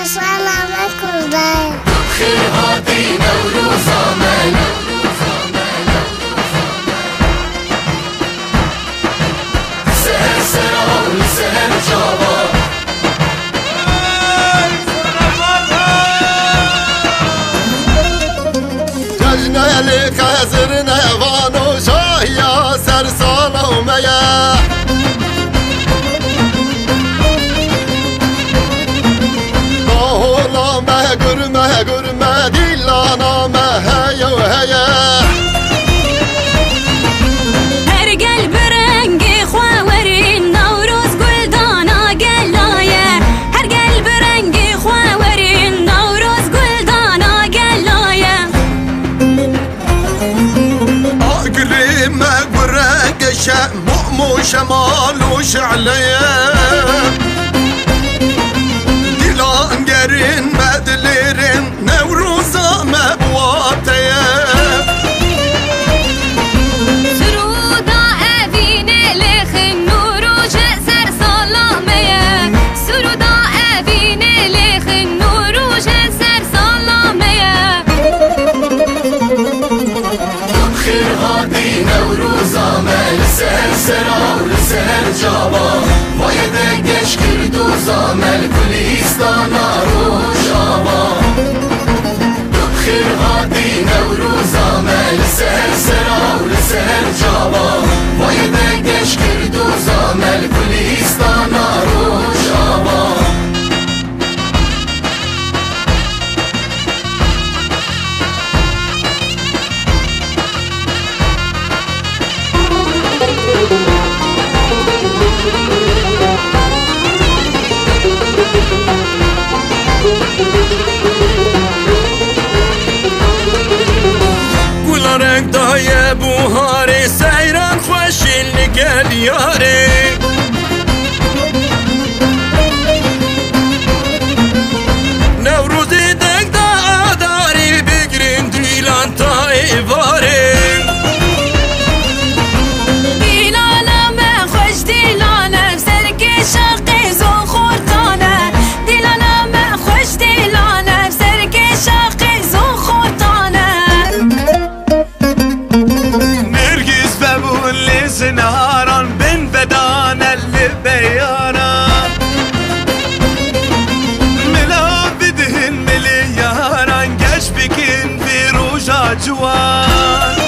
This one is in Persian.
سلامتكم دايم خير هاتي نوروز آمن سهر سرا سهر جاوا ججنه لی خزر نوان و شاهیا سر سالومه گرمه گرمه دیلانا مه و هیه هر قلب رنگی خواورین نوروز گلدانا گلایه هر قلب رنگی خواورین نوروز گلدانا گلایه گرمه گرنگ شم و شمال و شعلیه دیلانگرین مدلیرین نوروزا مبواتیه سرودا اوینه لخن نوروز سر سالامه سرودا اوینه لخن نوروز سر سالامه خير هاتي نوروز آمن سهر سرا سهر جاوا باید گش کردو زامل کلیستانا روش آوا خير هاتي نوروز آمن سهر سرا سهر جاوا باید گش کردو زامل کلیستانا روش آوا رنگ دای بوهاری سیران خوشی لگل یاری نوروزی دنگ دا آداری بگرین دیلان تا ایواری دیلانم خوش دیلانم سرکی شاقی زو خورتانه دیلانم خوش دیلانم سرکی شاقی زو خورتانه نرگس ببون لزنهاران بن بدان اللي بيانا ملا بدهن ملياران قش بكين في روجا جوان